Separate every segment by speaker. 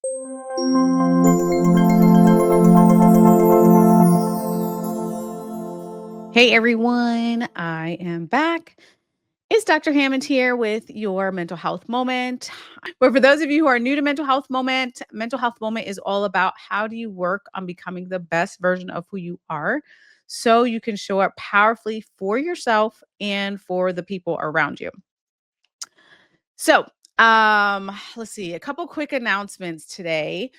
Speaker 1: Hey everyone, I am back. It's Dr. Hammond here with your mental health moment. But for those of you who are new to mental health moment is all about how do you work on becoming the best version of who you are so you can show up powerfully for yourself and for the people around you. So, let's see, a couple quick announcements today.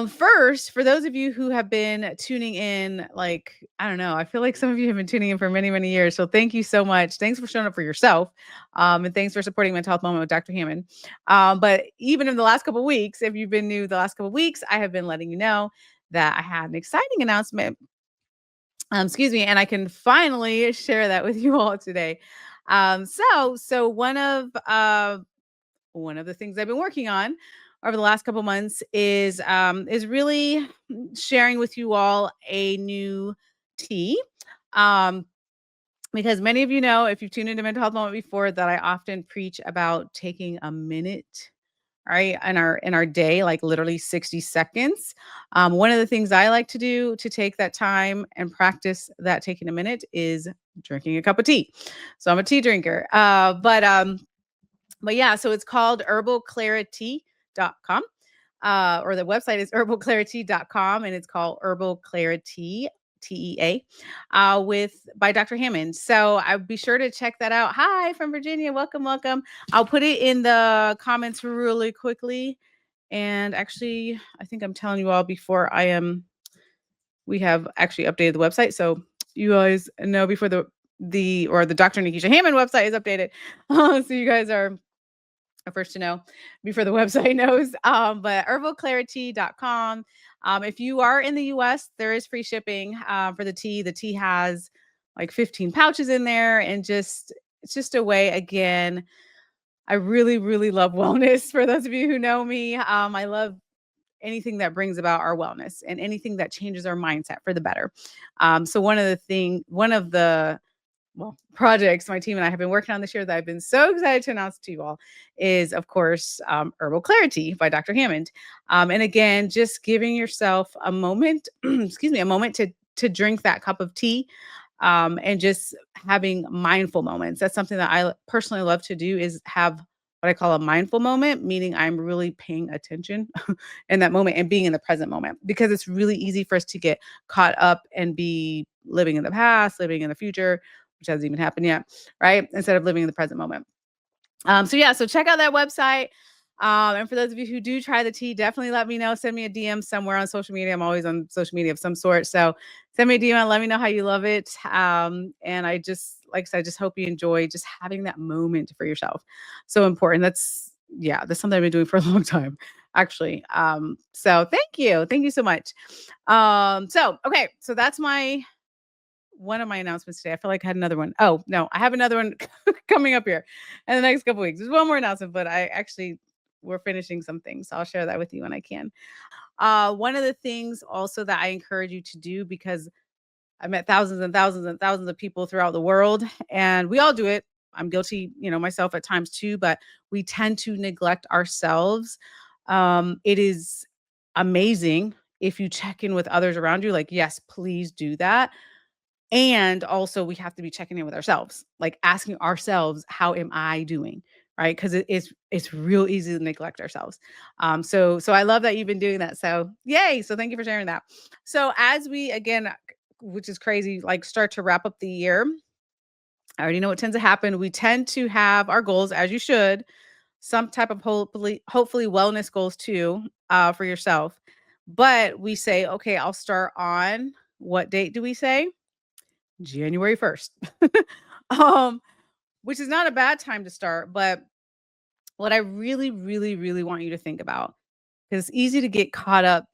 Speaker 1: First, for those of you who have been tuning in, like, I don't know, I feel like some of you have been tuning in for many, many years. So thank you so much. Thanks for showing up for yourself. And thanks for supporting Mental Health Moment with Dr. Hammond. But even in the last couple of weeks, if you've been new the last couple of weeks, I have been letting you know that I had an exciting announcement. Excuse me, and I can finally share that with you all today. So one of the things I've been working on over the last couple months is really sharing with you all a new tea. Um, because many of you know, if you've tuned into Mental Health Moment before, that I often preach about taking a minute, right, in our day, like literally 60 seconds. One of the things I like to do to take that time and practice that taking a minute is drinking a cup of tea. So I'm a tea drinker. But yeah, so it's called herbalclarity.com. Or the website is herbalclarity.com, and it's called Herbal Clarity, TEA, with by Dr. Hammond. So I'll be sure to check that out. Hi from Virginia. Welcome, welcome. I'll put it in the comments really quickly. And actually, I think I'm telling you all before we have actually updated the website. So you guys know before the Dr. Nekeshia Hammond website is updated. So you guys are first to know before the website knows. But herbalclarity.com. If you are in the US, there is free shipping for the tea. The tea has like 15 pouches in there, and it's just a way. Again, I really, really love wellness. For those of you who know me, I love anything that brings about our wellness and anything that changes our mindset for the better. So one of the projects my team and I have been working on this year that I've been so excited to announce to you all is, of course, Herbal Clarity by Dr. Hammond. And again, just giving yourself a moment, excuse me, a moment to drink that cup of tea, and just having mindful moments. That's something that I personally love to do, is have what I call a mindful moment, meaning I'm really paying attention in that moment and being in the present moment, because it's really easy for us to get caught up and be living in the past, living in the future, which hasn't even happened yet, right? Instead of living in the present moment. So check out that website. And for those of you who do try the tea, definitely let me know. Send me a DM somewhere on social media. I'm always on social media of some sort. So send me a DM and let me know how you love it. And I just, like I said, I just hope you enjoy just having that moment for yourself. So important. That's something I've been doing for a long time, actually. So thank you. Thank you so much. Okay. So that's one of my announcements today. I feel like I had another one. Oh, no, I have another one coming up here in the next couple weeks. There's one more announcement, but we're finishing some things. So I'll share that with you when I can. One of the things also that I encourage you to do, because I met thousands and thousands and thousands of people throughout the world, and we all do it. I'm guilty, myself at times too, but we tend to neglect ourselves. It is amazing if you check in with others around you. Like, yes, please do that. And also we have to be checking in with ourselves, like asking ourselves, how am I doing? Right. Cause it's real easy to neglect ourselves. So I love that you've been doing that. So yay. So thank you for sharing that. So as we again, which is crazy, like start to wrap up the year, I already know what tends to happen. We tend to have our goals, as you should, some type of hopefully wellness goals too, for yourself. But we say, okay, I'll start on what date do we say? January 1st. um, which is not a bad time to start, but what I really, really, really want you to think about, because it's easy to get caught up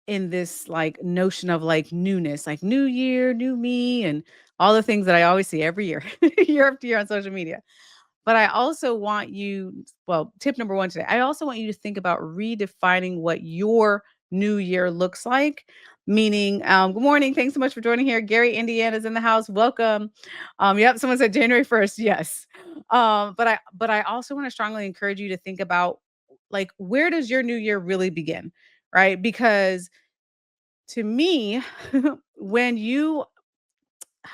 Speaker 1: in this like notion of like newness, like new year, new me, and all the things that I always see every year, year after year on social media. But I also want you, well, tip number one today, I also want you to think about redefining what your new year looks like. Meaning, good morning. Thanks so much for joining here. Gary, Indiana's in the house. Welcome. Yep, someone said January 1st. Yes. But I also want to strongly encourage you to think about like, where does your new year really begin? Right? Because to me, when you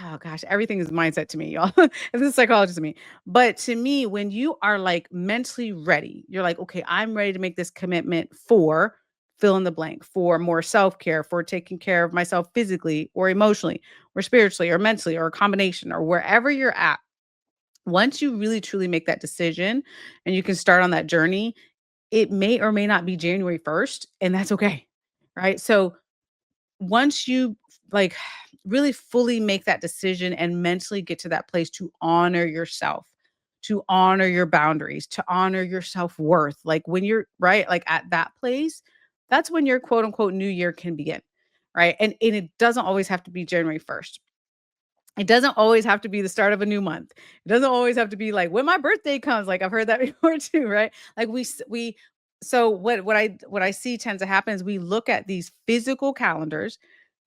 Speaker 1: oh gosh, everything is mindset to me, y'all. This is psychologist to me. But to me, when you are like mentally ready, you're like, okay, I'm ready to make this commitment for fill in the blank, for more self care, for taking care of myself physically or emotionally or spiritually or mentally or a combination or wherever you're at. Once you really truly make that decision and you can start on that journey, it may or may not be January 1st, and that's okay. Right. So once you like really fully make that decision and mentally get to that place to honor yourself, to honor your boundaries, to honor your self-worth, like when you're right, like at that place, that's when your quote unquote new year can begin. Right. And it doesn't always have to be January 1st. It doesn't always have to be the start of a new month. It doesn't always have to be like when my birthday comes. Like I've heard that before too, right? Like we so what I see tends to happen is we look at these physical calendars,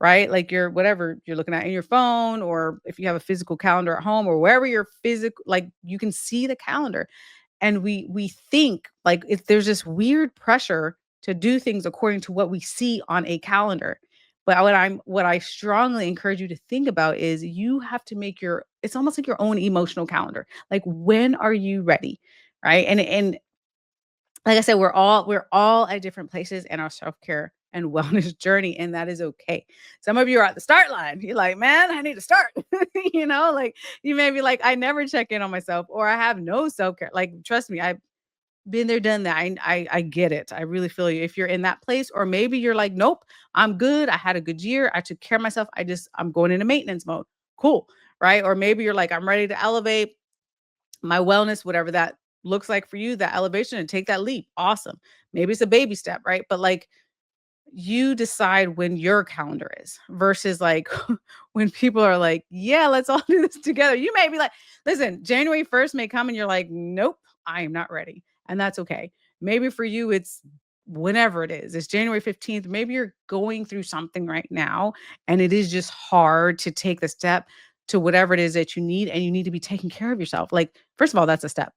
Speaker 1: right? Like your whatever you're looking at in your phone, or if you have a physical calendar at home or wherever your physical, like you can see the calendar and we think like if there's this weird pressure to do things according to what we see on a calendar. But what I strongly encourage you to think about is you have to make your it's almost like your own emotional calendar. Like when are you ready? Right? And like I said, we're all at different places in our self-care and wellness journey, and that is okay. Some of you are at the start line. You're like, man, I need to start. Like you may be like, I never check in on myself, or I have no self-care. Like, trust me, I've been there, done that. I get it. I really feel you. If you're in that place, or maybe you're like, nope, I'm good. I had a good year. I took care of myself. I'm going into maintenance mode. Cool. Right. Or maybe you're like, I'm ready to elevate my wellness, whatever that looks like for you, that elevation and take that leap. Awesome. Maybe it's a baby step, right? But like you decide when your calendar is versus like when people are like, yeah, let's all do this together. You may be like, listen, January 1st may come and you're like, nope, I am not ready. And that's okay. Maybe for you, it's whenever it is. It's January 15th. Maybe you're going through something right now and it is just hard to take the step to whatever it is that you need, and you need to be taking care of yourself. Like, first of all, that's a step,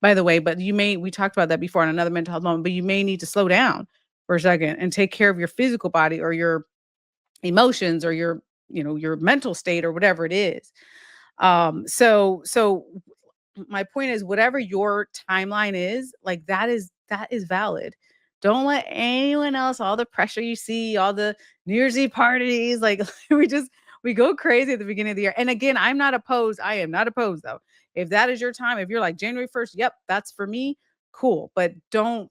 Speaker 1: by the way, but we talked about that before in another mental health moment, but you may need to slow down for a second and take care of your physical body or your emotions or your mental state or whatever it is. So my point is whatever your timeline is, like that is valid. Don't let anyone else, all the pressure you see, all the New Year's Eve parties, like we go crazy at the beginning of the year. And again, I'm not opposed. I am not opposed though. If that is your time, if you're like January 1st, yep, that's for me, cool. But don't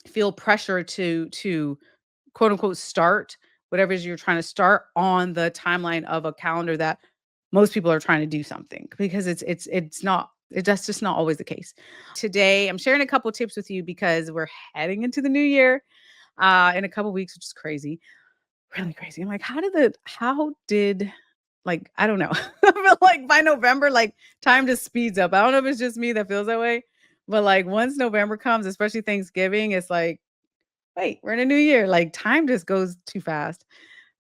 Speaker 1: feel pressure to quote unquote start whatever it is you're trying to start on the timeline of a calendar that most people are trying to do something, because it's not that's just not always the case. Today I'm sharing a couple tips with you because we're heading into the new year in a couple weeks, which is crazy, really crazy. I'm like, how did like I don't know. I feel like by November, like time just speeds up. I don't know if it's just me that feels that way, but like once November comes, especially Thanksgiving, it's like, wait, we're in a new year. Like time just goes too fast.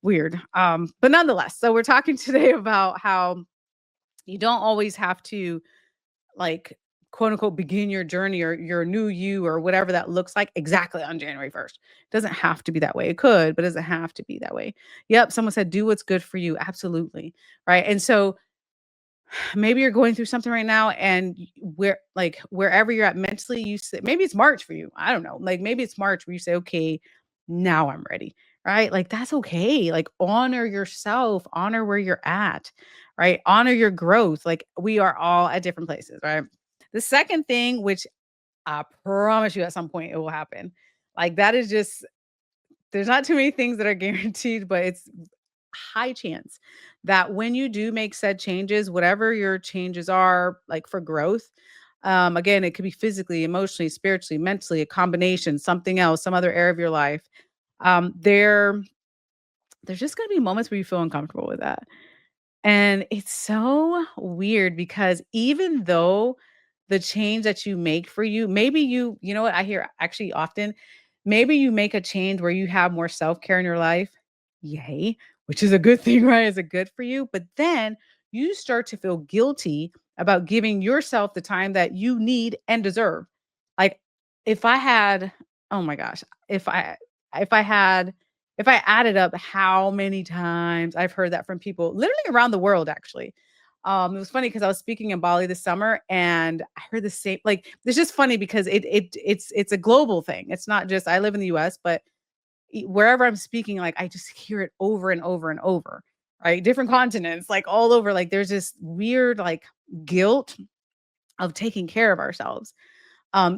Speaker 1: Weird. But nonetheless, so we're talking today about how you don't always have to like quote unquote begin your journey or your new you or whatever that looks like exactly on January 1st. It doesn't have to be that way. It could, but it doesn't have to be that way. Yep. Someone said, do what's good for you. Absolutely. Right. And so maybe you're going through something right now and wherever you're at mentally, you say maybe it's March for you. I don't know. Like maybe it's March where you say, okay, now I'm ready. Right. Like that's okay. Like honor yourself, honor where you're at, right? Honor your growth. Like we are all at different places, right? The second thing, which I promise you at some point it will happen. Like that is just there's not too many things that are guaranteed, but it's high chance that when you do make said changes, whatever your changes are, like for growth, again, it could be physically, emotionally, spiritually, mentally, a combination, something else, some other area of your life. Um, there, there's just going to be moments where you feel uncomfortable with that. And it's so weird because even though the change that you make for you, maybe you know what I hear actually often, maybe you make a change where you have more self-care in your life. Yay, which is a good thing, right? Is it good for you? But then you start to feel guilty about giving yourself the time that you need and deserve. Like If I had oh my gosh, if I had if I added up how many times I've heard that from people literally around the world actually. It was funny because I was speaking in Bali this summer and I heard the same like it's just funny because it's a global thing. It's not just I live in the US, but wherever I'm speaking, like I just hear it over and over and over, right? Different continents, like all over, like there's this weird like guilt of taking care of ourselves.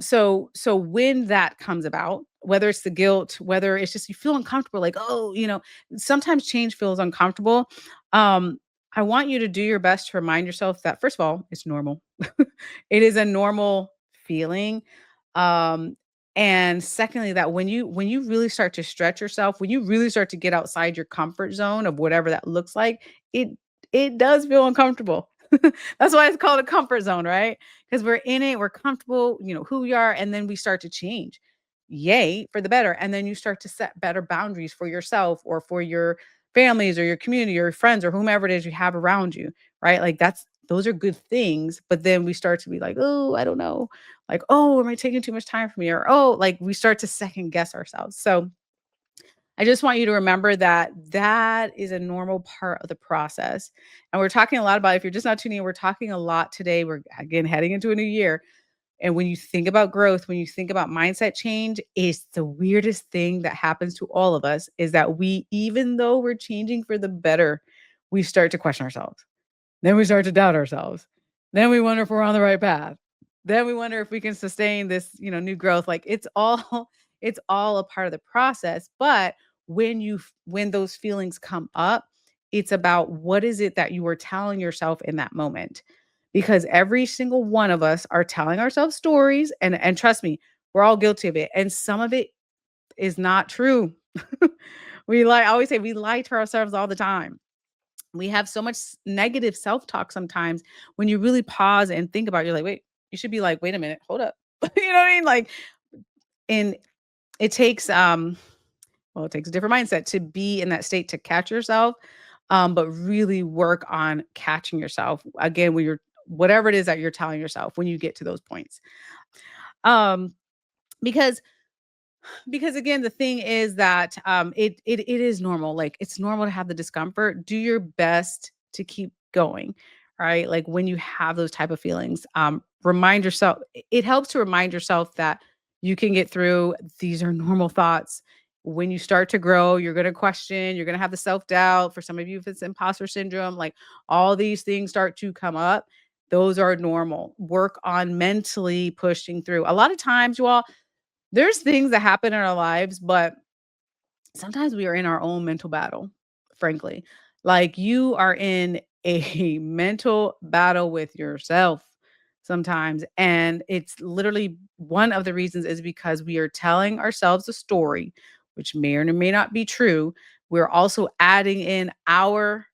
Speaker 1: So when that comes about, whether it's the guilt, whether it's just you feel uncomfortable, like, oh, sometimes change feels uncomfortable. Um, I want you to do your best to remind yourself that first of all, it's normal. It is a normal feeling. Um, and secondly, that when you really start to stretch yourself, when you really start to get outside your comfort zone of whatever that looks like, it it does feel uncomfortable. That's why it's called a comfort zone, right? Because we're in it, we're comfortable, who we are, and then we start to change. Yay, for the better. And then you start to set better boundaries for yourself or for your families or your community or your friends or whomever it is you have around you, right? Like those are good things. But then we start to be like, oh, I don't know. Like, oh, am I taking too much time from me? Or oh, like we start to second guess ourselves. So I just want you to remember that that is a normal part of the process. And we're talking a lot about, if you're just not tuning in, we're talking a lot today. We're again heading into a new year. And when you think about growth, when you think about mindset change, it's the weirdest thing that happens to all of us is that we, even though we're changing for the better, we start to question ourselves. Then we start to doubt ourselves. Then we wonder if we're on the right path. Then we wonder if we can sustain this, new growth. Like it's all it's all a part of the process. But when those feelings come up, it's about what is it that you are telling yourself in that moment. Because every single one of us are telling ourselves stories and trust me, we're all guilty of it. And some of it is not true. I always say we lie to ourselves all the time. We have so much negative self-talk sometimes when you really pause and think about it, you're like, wait, you should be like, wait a minute, hold up. You know what I mean? Like, and it takes well, it takes a different mindset to be in that state to catch yourself, but really work on catching yourself again when you're whatever it is that you're telling yourself when you get to those points. Um, because again, the thing is that, it is normal, like, it's normal to have the discomfort. Do your best to keep going, right? Like, when you have those type of feelings, remind yourself it helps to remind yourself that you can get through, these are normal thoughts. When you start to grow, you're gonna question, you're gonna have the self-doubt. For some of you, if it's imposter syndrome, like, all these things start to come up. Those are normal. Work on mentally pushing through. A lot of times, you all there's things that happen in our lives, but sometimes we are in our own mental battle, frankly. Like you are in a mental battle with yourself sometimes. And it's literally one of the reasons is because we are telling ourselves a story, which may or may not be true. We're also adding in our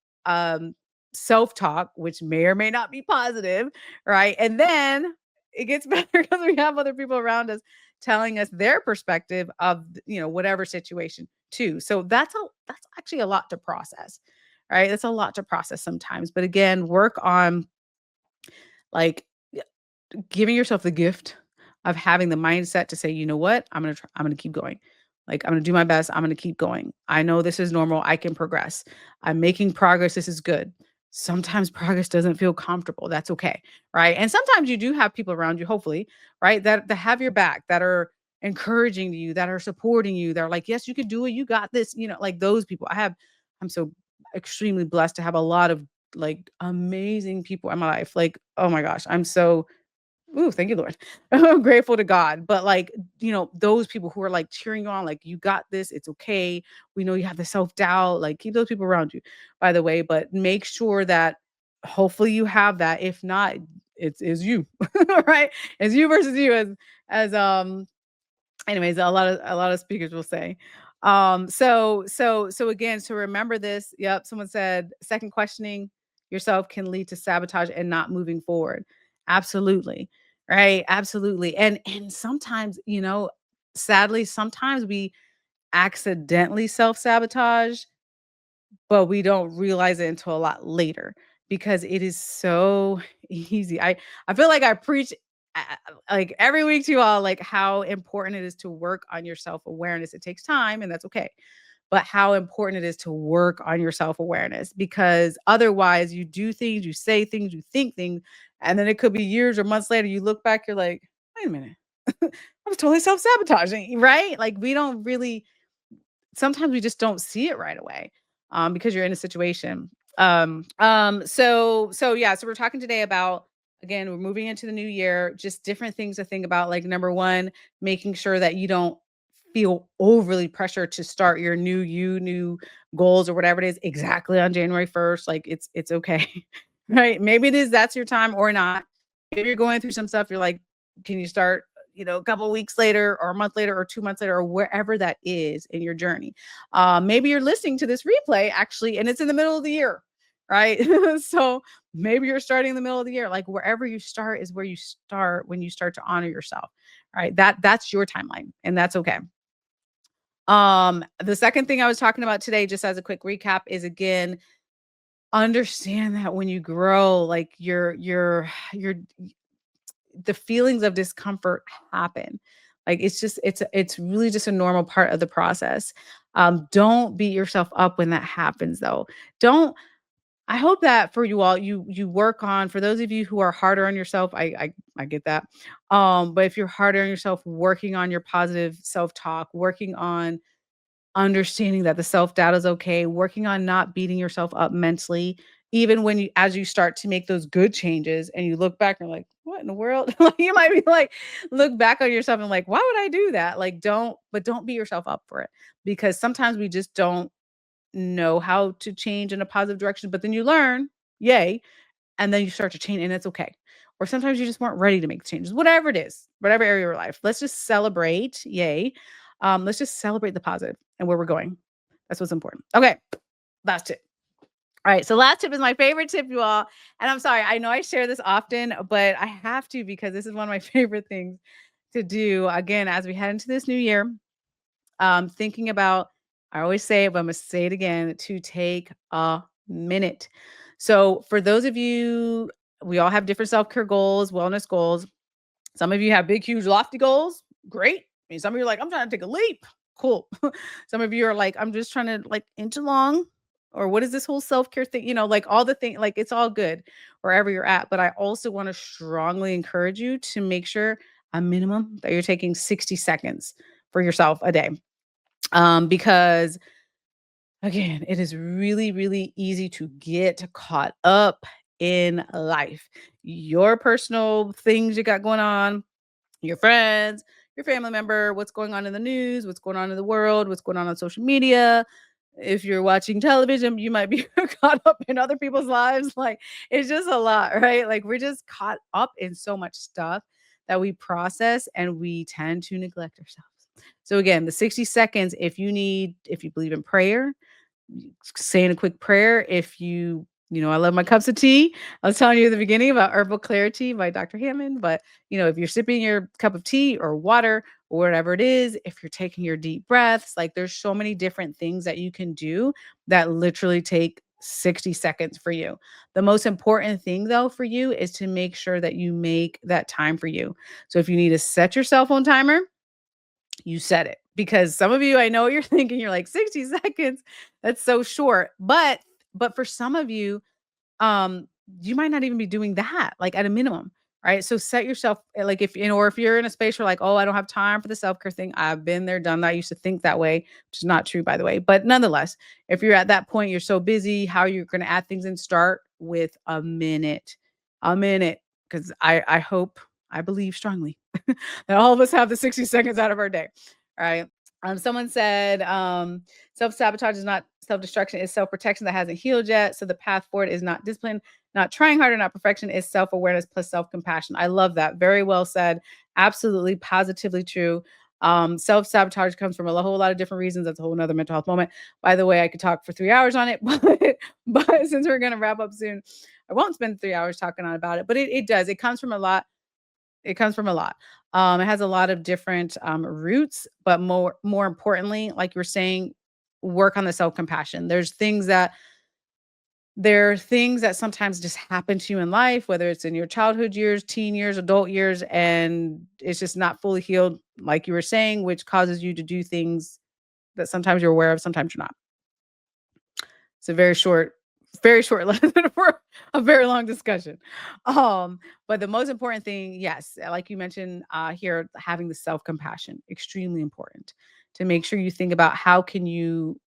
Speaker 1: self talk, which may or may not be positive, right? And then it gets better because we have other people around us telling us their perspective of whatever situation too. So that's actually a lot to process, right? That's a lot to process sometimes. But again, work on like giving yourself the gift of having the mindset to say, "You know what? I'm gonna keep going. Like, I'm gonna do my best. I'm gonna keep going. I know this is normal. I can progress. I'm making progress. This is good." Sometimes progress doesn't feel comfortable. That's okay, right? And sometimes you do have people around you, hopefully, right, that have your back, that are encouraging you, that are supporting you, that are like, "Yes, you can do it. You got this." Like those people. I'm so extremely blessed to have a lot of like amazing people in my life. Like, oh my gosh, I'm so ooh, thank you, Lord. I'm grateful to God. But like, those people who are like cheering you on, like, you got this, it's okay. We know you have the self-doubt. Like, keep those people around you, by the way. But make sure that hopefully you have that. If not, it's you. Right? It's you versus you as anyways, a lot of speakers will say. So again, so remember this. Yep, someone said second questioning yourself can lead to sabotage and not moving forward. Absolutely. Right? Absolutely. And sometimes, sadly, sometimes we accidentally self-sabotage, but we don't realize it until a lot later because it is so easy. I feel like I preach like every week to you all, like how important it is to work on your self awareness. It takes time, and that's okay. But how important it is to work on your self awareness, because otherwise, you do things, you say things, you think things, and then it could be years or months later. You look back, you're like, wait a minute, I was totally self sabotaging, right? Like we don't really, sometimes we just don't see it right away, because you're in a situation. So yeah, so we're talking today about, again, we're moving into the new year, just different things to think about. Like number one, making sure that you don't feel overly pressured to start your new goals or whatever it is exactly on January 1st. Like it's okay. Right? Maybe it is, that's your time or not. If you're going through some stuff, you're like, can you start, a couple weeks later or a month later or 2 months later or wherever that is in your journey. Maybe you're listening to this replay actually, and it's in the middle of the year, right? So maybe you're starting in the middle of the year. Like wherever you start is where you start when you start to honor yourself. Right. That's your timeline, and that's okay. The second thing I was talking about today, just as a quick recap, is again, understand that when you grow, like your the feelings of discomfort happen. Like it's really just a normal part of the process. Don't beat yourself up when that happens though. Don't I hope that for you all, you work on, for those of you who are harder on yourself, I get that. But if you're harder on yourself, working on your positive self-talk, working on understanding that the self-doubt is okay, working on not beating yourself up mentally, even when you as you start to make those good changes and you look back and you're like, "What in the world?" Like, you might be like, look back on yourself and like, "Why would I do that?" Like, don't beat yourself up for it, because sometimes we just don't know how to change in a positive direction, but then you learn, yay, and then you start to change and it's okay. Or sometimes you just weren't ready to make changes, whatever it is, whatever area of your life. Let's just celebrate, yay. Let's just celebrate the positive and where we're going. That's what's important. Okay, last tip. All right, so last tip is my favorite tip, you all. And I'm sorry, I know I share this often, but I have to because this is one of my favorite things to do. Again, as we head into this new year, thinking about, I always say it, but I'm gonna say it again, to take a minute. So for those of you, we all have different self-care goals, wellness goals. Some of you have big, huge, lofty goals. Great. I mean, some of you are like, I'm trying to take a leap. Cool. Some of you are like, I'm just trying to like inch along. Or what is this whole self-care thing? Like all the thing, like it's all good wherever you're at. But I also want to strongly encourage you to make sure a minimum that you're taking 60 seconds for yourself a day. Because again, it is really, really easy to get caught up in life. Your personal things you got going on, your friends, your family member, what's going on in the news, what's going on in the world, what's going on social media. If you're watching television, you might be caught up in other people's lives. Like it's just a lot, right? Like we're just caught up in so much stuff that we process and we tend to neglect ourselves. So again, the 60 seconds, if you believe in prayer, saying a quick prayer. If I love my cups of tea. I was telling you at the beginning about herbal clarity by Dr. Hammond, but if you're sipping your cup of tea or water or whatever it is, if you're taking your deep breaths, like there's so many different things that you can do that literally take 60 seconds for you. The most important thing though for you is to make sure that you make that time for you. So if you need to set your cell phone timer, you said it, because some of you, I know what you're thinking. You're like 60 seconds. That's so short. But for some of you, um, you might not even be doing that, like at a minimum, right? So set yourself like or if you're in a space where like, oh, I don't have time for the self-care thing. I've been there, done that. I used to think that way, which is not true, by the way. But nonetheless, if you're at that point, you're so busy, how you're gonna add things and start with a minute. A minute. Because I believe strongly that all of us have the 60 seconds out of our day. All right. Someone said, self-sabotage is not self-destruction, it's self-protection that hasn't healed yet. So the path forward is not discipline, not trying harder, not perfection, is self-awareness plus self-compassion. I love that. Very well said. Absolutely, positively true. Self-sabotage comes from a whole lot of different reasons. That's a whole nother mental health moment. By the way, I could talk for 3 hours on it, but since we're going to wrap up soon, I won't spend 3 hours talking on about it, but it does. It comes from a lot. It comes from a lot. It has a lot of different roots, but more importantly, like you're saying, work on the self compassion. There's things that There are things that sometimes just happen to you in life, whether it's in your childhood years, teen years, adult years, and it's just not fully healed, like you were saying, which causes you to do things that sometimes you're aware of, sometimes you're not. It's a very short lesson for a very long discussion. But the most important thing, yes, like you mentioned here, having the self compassion, extremely important to make sure you think about how can you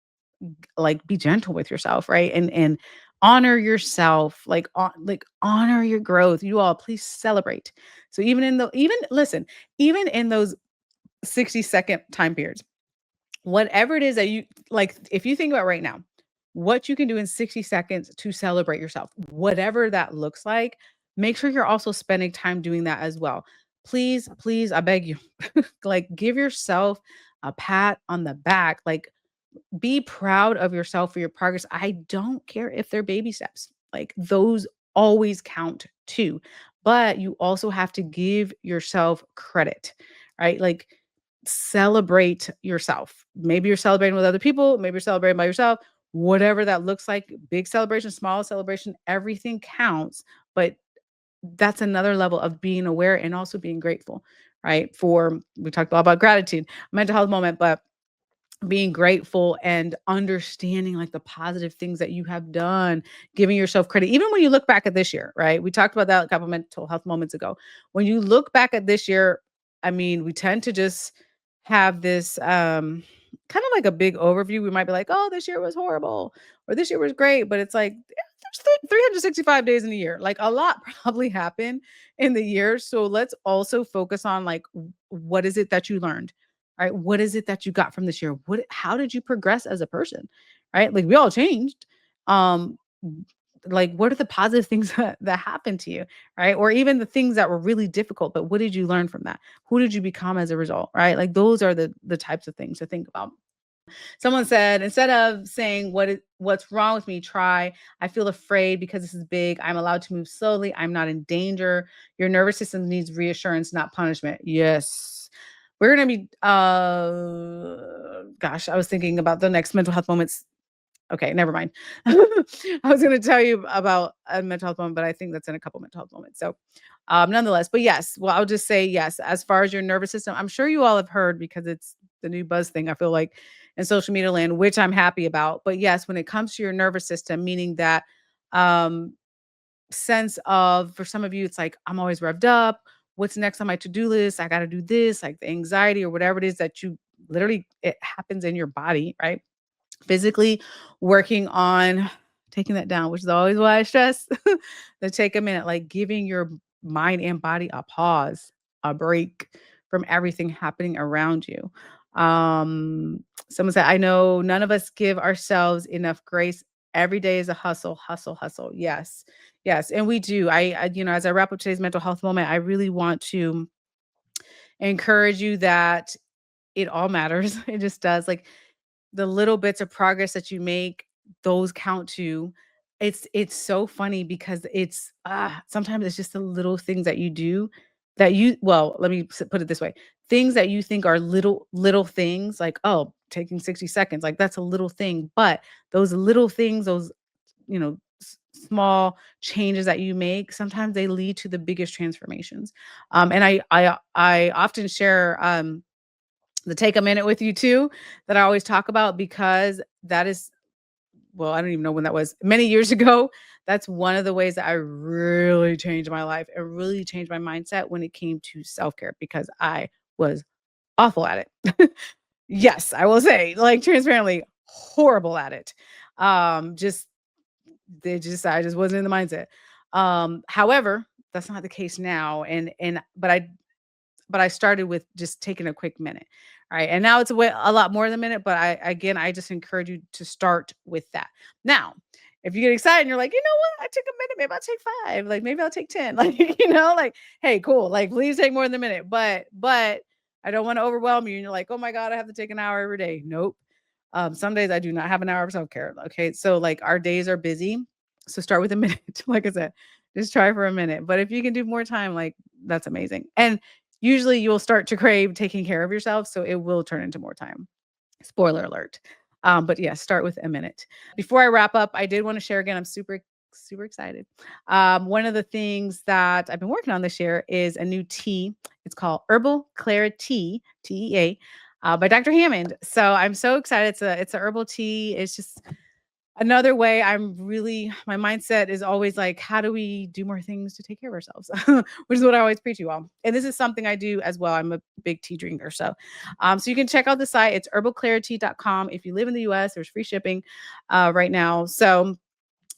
Speaker 1: like be gentle with yourself, right? And honor yourself, like honor your growth. You all please celebrate. So even listen, even in those 60-second time periods, whatever it is that you like, if you think about right now, what you can do in 60 seconds to celebrate yourself, whatever that looks like, make sure you're also spending time doing that as well. Please, please, I beg you, like give yourself a pat on the back. Like be proud of yourself for your progress. I don't care if they're baby steps. Like those always count too. But you also have to give yourself credit, right? Like celebrate yourself. Maybe you're celebrating with other people, maybe you're celebrating by yourself, whatever that looks like, big celebration, small celebration, everything counts. But that's another level of being aware and also being grateful, right? For we talked a lot about gratitude, mental health moment, but being grateful and understanding like the positive things that you have done, giving yourself credit, even when you look back at this year, right? We talked about that a couple mental health moments ago. When you look back at this year, I mean, we tend to just have this kind of like a big overview. We might be like, oh, this year was horrible or this year was great, but it's like there's 365 days in a year. Like a lot probably happened in the year. So let's also focus on like what is it that you learned? Right? What is it that you got from this year? How did you progress as a person? Right? Like we all changed. Um like what are the positive things that happened to you, right? Or even the things that were really difficult, but what did you learn from that? Who did you become as a result, right? Like those are the types of things to think about. Someone said, instead of saying what's wrong with me, try I feel afraid because this is big. I'm allowed to move slowly. I'm not in danger. Your nervous system needs reassurance, not punishment. Yes. We're gonna be gosh, I was thinking about the next mental health moments. Okay, never mind. I was gonna tell you about a mental health moment, but I think that's in a couple mental health moments. So nonetheless, but yes, well, I'll just say yes. As far as your nervous system, I'm sure you all have heard because it's the new buzz thing. I feel like in social media land, which I'm happy about. But yes, when it comes to your nervous system, meaning that um, sense of for some of you, it's like I'm always revved up. What's next on my to-do list? I got to do this, like the anxiety or whatever it is that you literally it happens in your body, right? Physically working on taking that down, which is always why I stress to take a minute, like giving your mind and body a pause, a break from everything happening around you. Someone said, I know none of us give ourselves enough grace. Every day is a hustle, hustle, hustle. Yes. Yes. And we do. As I wrap up today's mental health moment, I really want to encourage you that it all matters. It just does. Like the little bits of progress that you make, those count too. It's so funny because sometimes it's just the little things that you do that you well, let me put it this way. Things that you think are little things like, oh, taking 60 seconds, like that's a little thing, but those little things, those, small changes that you make, sometimes they lead to the biggest transformations. And I often share the take a minute with you too that I always talk about because that is well, I don't even know when that was. Many years ago, that's one of the ways that I really changed my life and really changed my mindset when it came to self-care because I was awful at it. Yes, I will say, like transparently horrible at it. Just I just wasn't in the mindset. However, that's not the case now but I started with just taking a quick minute, right? And now it's a lot more than a minute, but I just encourage you to start with that. Now, if you get excited and you're like, you know what, I took a minute, maybe I'll take 5, like maybe I'll take 10, like like hey, cool, like please take more than a minute, but I don't want to overwhelm you. And you're like, oh my god, I have to take an hour every day. Nope. Some days I do not have an hour of self care. Okay, so like our days are busy, so start with a minute. Like I said, just try for a minute. But if you can do more time, like that's amazing. And usually you'll start to crave taking care of yourself, so it will turn into more time. Spoiler alert. But yeah, start with a minute. Before I wrap up, I did want to share again, I'm super excited. One of the things that I've been working on this year is a new tea. It's called Herbal Clarity, TEA, by Dr. Hammond. So I'm so excited. It's a herbal tea. It's just another way. My mindset is always like, how do we do more things to take care of ourselves? Which is what I always preach you all. And this is something I do as well. I'm a big tea drinker. So you can check out the site. It's herbalclarity.com. If you live in the US, there's free shipping right now. So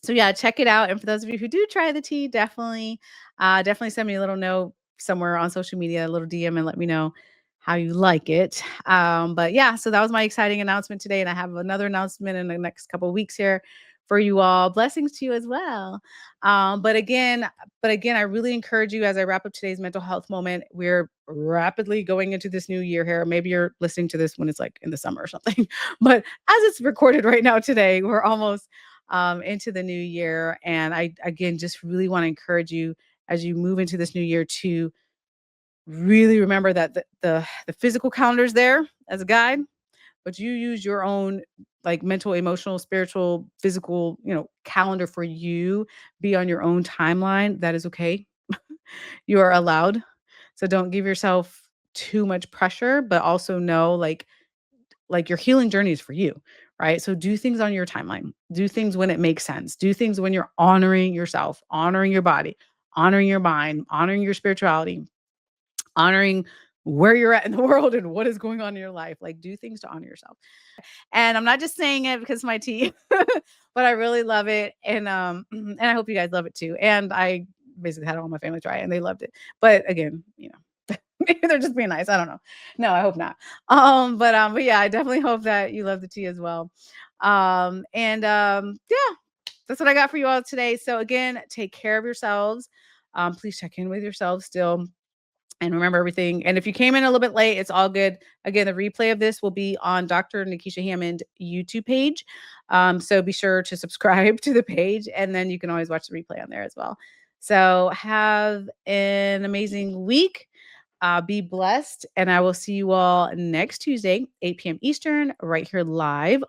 Speaker 1: yeah, check it out. And for those of you who do try the tea, definitely send me a little note somewhere on social media, a little DM, and let me know how you like it. But yeah, so that was my exciting announcement today, and I have another announcement in the next couple of weeks here for you all. Blessings to you as well. But again, I really encourage you as I wrap up today's mental health moment. We're rapidly going into this new year here. Maybe you're listening to this when it's like in the summer or something, but as it's recorded right now today, we're almost into the new year. And I, again, just really want to encourage you as you move into this new year to really remember that the physical calendar is there as a guide, but you use your own like mental, emotional, spiritual, physical, calendar for you. Be on your own timeline. That is okay. You are allowed. So don't give yourself too much pressure, but also know like your healing journey is for you, right? So do things on your timeline. Do things when it makes sense. Do things when you're honoring yourself, honoring your body, honoring your mind, honoring your spirituality, honoring where you're at in the world and what is going on in your life. Like do things to honor yourself. And I'm not just saying it because my tea, but I really love it. And I hope you guys love it too. And I basically had all my family try it and they loved it. But again, maybe they're just being nice. I don't know. No, I hope not. But yeah, I definitely hope that you love the tea as well. Yeah, that's what I got for you all today. So again, take care of yourselves. Please check in with yourselves still and remember everything. And if you came in a little bit late, it's all good. Again, the replay of this will be on Dr. Nekeshia Hammond YouTube page. So be sure to subscribe to the page, and then you can always watch the replay on there as well. So have an amazing week. Be blessed, and I will see you all next Tuesday, 8 p.m. Eastern, right here live